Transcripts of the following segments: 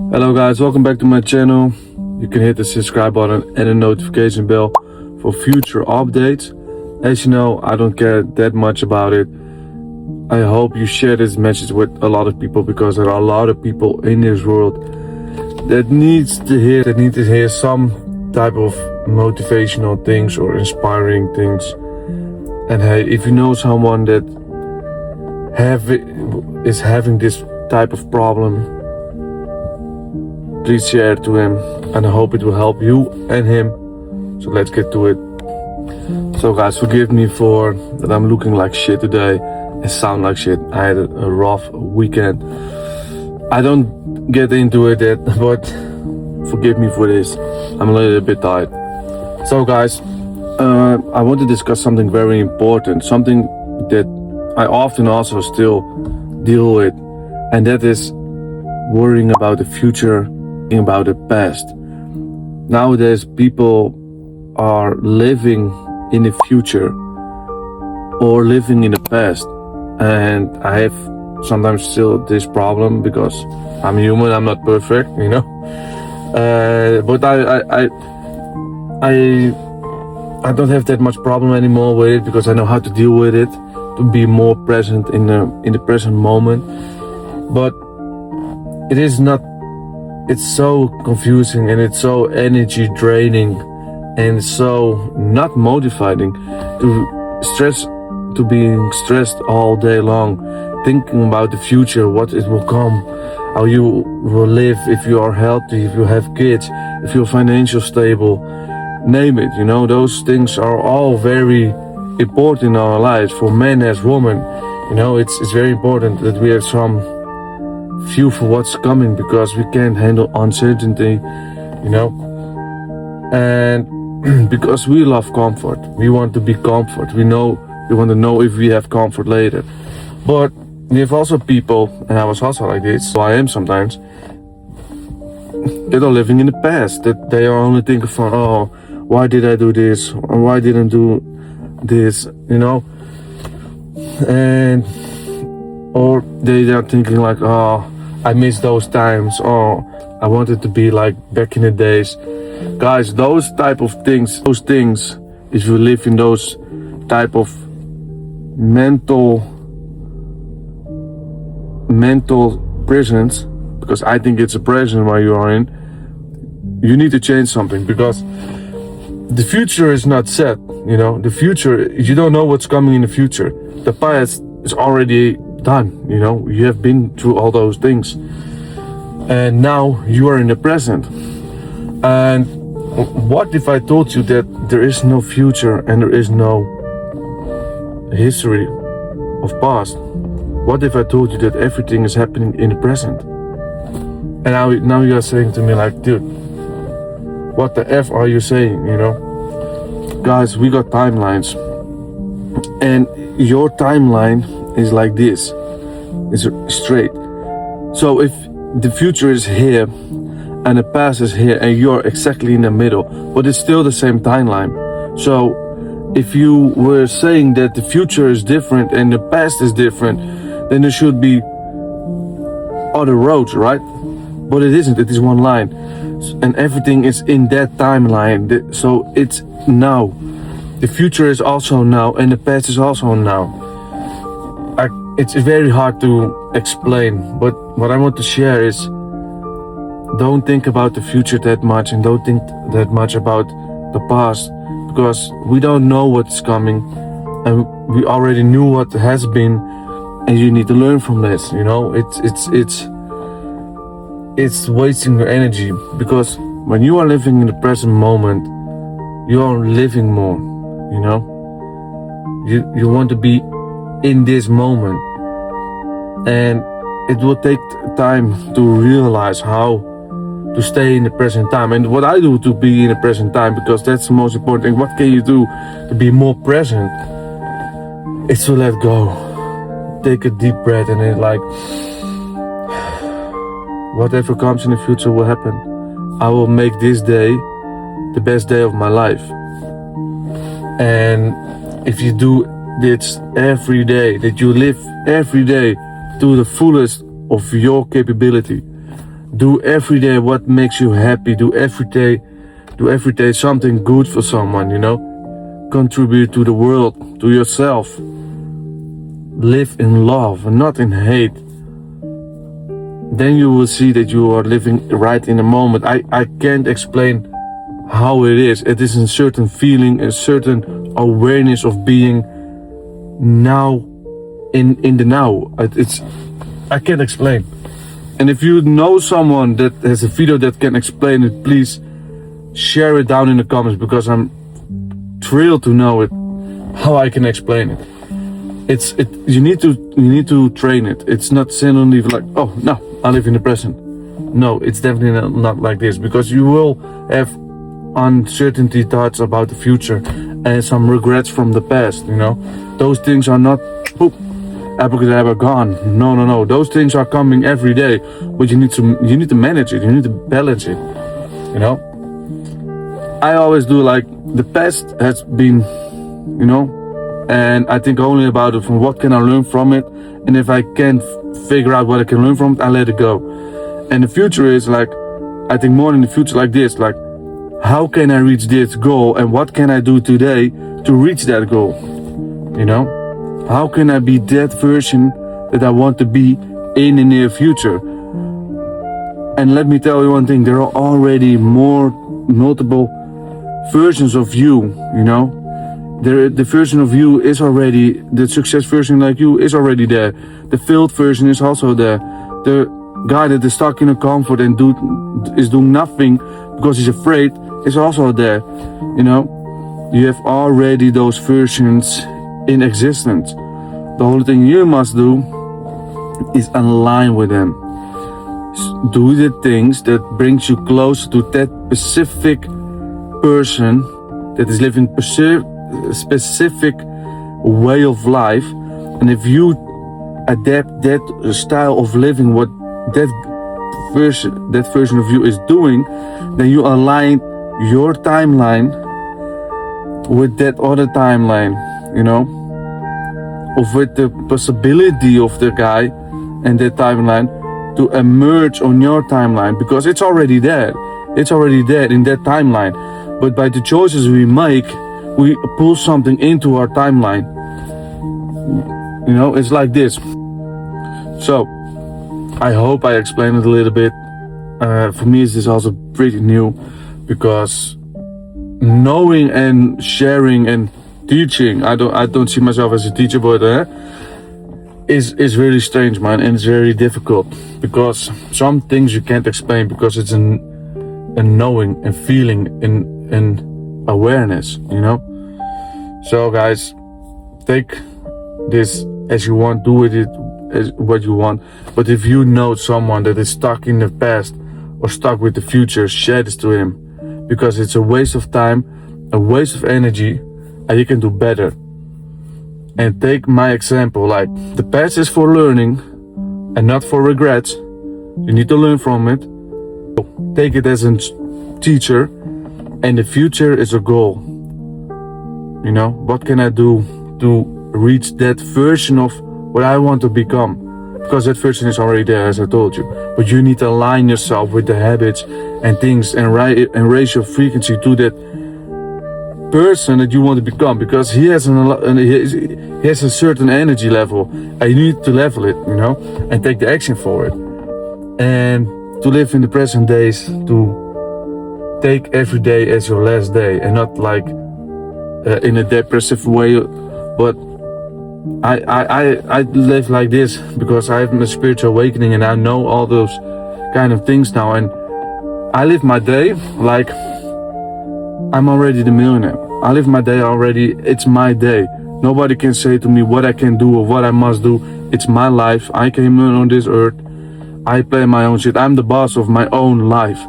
Hello guys, welcome back to my channel. You can hit the subscribe button and the notification bell for future updates. As you know, I don't care that much about it. I hope you share this message with a lot of people because there are a lot of people in this world that need to hear some type of motivational things or inspiring things. And hey, if you know someone that is having this type of problem, please share it to him, and I hope it will help you and him. So let's get to it. So guys, forgive me for that I'm looking like shit today and sound like shit. I had a rough weekend. I don't get into it yet, but forgive me for this. I'm a little bit tired. So guys, I want to discuss something very important, something that I often also still deal with, and that is worrying about the future, about the past. Nowadays, people are living in the future or living in the past, and I have sometimes still this problem because I'm human. I'm not perfect, you know. But I don't have that much problem anymore with it because I know how to deal with it, to be more present in the present moment. But it is not. It's so confusing and it's so energy draining and so not motivating to being stressed all day long, thinking about the future, what it will come, how you will live, if you are healthy, if you have kids, if you're financially stable, name it. You know, those things are all very important in our lives, for men as women. You know, it's very important that we have some view for what's coming because we can't handle uncertainty, you know. And because we love comfort, we want to be comfort. We want to know if we have comfort later. But we have also people, and I was also like this, so I am sometimes, that are living in the past, that they are only thinking from, oh, why did I do this, or why didn't I do this, you know. And or they are thinking like, oh, I miss those times, or I wanted to be like back in the days. Guys, those type of things, if you live in those type of mental prisons, because I think it's a prison where you are in, you need to change something, because the future is not set, you know. The future, you don't know what's coming in the future. The past is already done, you know. You have been through all those things, and now you are in the present. And what if I told you that there is no future and there is no history of past? What if I told you that everything is happening in the present? And now you are saying to me like, dude, what the F are you saying, you know? Guys, we got timelines, and your timeline is like this. It's straight. So if the future is here and the past is here and you're exactly in the middle, but it's still the same timeline. So if you were saying that the future is different and the past is different, then there should be other roads, right? But it isn't. It is one line, and everything is in that timeline. So it's now. The future is also now, and the past is also now. It's very hard to explain, but what I want to share is, don't think about the future that much, and don't think that much about the past, because we don't know what's coming, and we already knew what has been, and you need to learn from this. You know, it's wasting your energy, because when you are living in the present moment, you are living more. You know, you want to be in this moment, and it will take time to realize how to stay in the present time. And what I do to be in the present time, because that's the most important thing. What can you do to be more present? It's to let go. Take a deep breath, and it's like, whatever comes in the future will happen. I will make this day the best day of my life. And if you do this every day, that you live every day to the fullest of your capability, Do every day what makes you happy. Do every day something good for someone, you know. Contribute to the world, to yourself. Live in love and not in hate. Then you will see that you are living right in the moment. I can't explain how it is. It is a certain feeling, a certain awareness of being now in the now. I can't explain. And if you know someone that has a video that can explain it, please share it down in the comments, because I'm thrilled to know it, how I can explain it. You need to train it. It's not suddenly like, oh no, I live in the present. No, it's definitely not like this, because you will have uncertainty thoughts about the future and some regrets from the past, you know. Those things are not poop, abracadabra, gone. No. Those things are coming every day, but you need to manage it. You need to balance it, you know. I always do like, the past has been, you know, and I think only about it from what can I learn from it, and if I can't figure out what I can learn from it, I let it go. And the future is like, I think more in the future like this, like, how can I reach this goal, and what can I do today to reach that goal, you know? How can I be that version that I want to be in the near future? And let me tell you one thing, there are already multiple versions of you, you know? The version of you is already, the success version like you is already there. The failed version is also there. The guy that is stuck in a comfort and is doing nothing because he's afraid is also there, you know? You have already those versions in existence. The only thing you must do is align with them. Do the things that brings you closer to that specific person that is living specific way of life. And if you adapt that style of living, what that version of you is doing, then you align your timeline with that other timeline, you know, of with the possibility of the guy and that timeline to emerge on your timeline, because it's already there. It's already there in that timeline. But by the choices we make, we pull something into our timeline. You know, it's like this. So, I hope I explained it a little bit. For me, this is also pretty new, because knowing and sharing and teaching, I don't see myself as a teacher, but is really strange, man, and it's very difficult, because some things you can't explain, because it's a knowing and feeling and awareness, you know. So guys, take this as you want, do with it as what you want. But if you know someone that is stuck in the past or stuck with the future, share this to him, because it's a waste of time, a waste of energy, and you can do better. And take my example, like, the past is for learning and not for regrets. You need to learn from it. Take it as a teacher, and the future is a goal. You know, what can I do to reach that version of what I want to become? Because that version is already there, as I told you. But you need to align yourself with the habits and things, and raise your frequency to that person that you want to become, because he has a certain energy level, and you need to level it, you know, and take the action for it. And to live in the present days, to take every day as your last day, and not like in a depressive way. But I live like this because I have a spiritual awakening, and I know all those kind of things now, and I live my day like I'm already the millionaire. I live my day already. It's my day. Nobody can say to me what I can do or what I must do. It's my life. I came on this earth. I play my own shit. I'm the boss of my own life.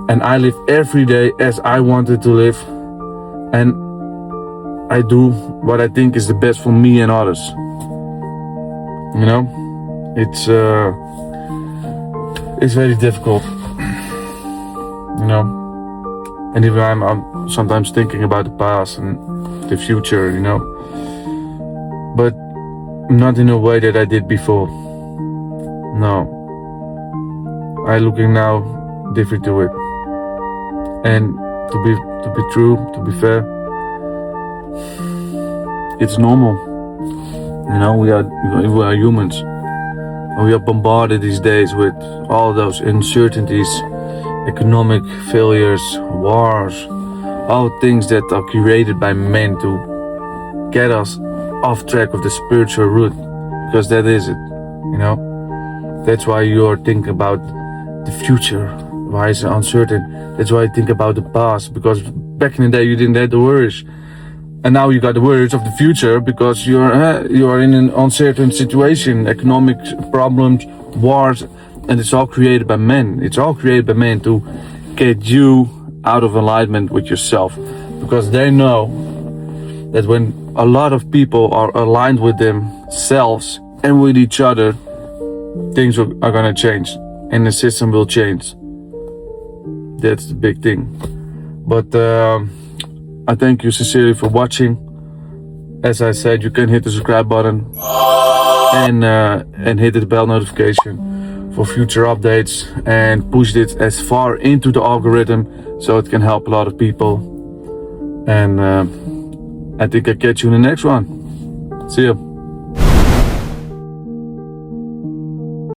And I live every day as I wanted to live. And I do what I think is the best for me and others. You know? It's very difficult. You know? And even I'm sometimes thinking about the past and the future, you know, but not in a way that I did before. No, I looking now different to it. And to be true, to be fair, it's normal. You know, we are humans. We are bombarded these days with all those uncertainties, economic failures, wars, all things that are created by men to get us off track of the spiritual route, because that is it, you know. That's why you're thinking about the future, why it's uncertain. That's why I think about the past, because back in the day you didn't have the worries, and now you got the worries of the future because you are in an uncertain situation, economic problems, wars, and it's all created by men. It's all created by men to get you out of alignment with yourself, because they know that when a lot of people are aligned with themselves and with each other, things are gonna change and the system will change. That's the big thing. But I thank you sincerely for watching. As I said, you can hit the subscribe button and hit the bell notification for future updates, and push it as far into the algorithm so it can help a lot of people. And I think I'll catch you in the next one. See ya.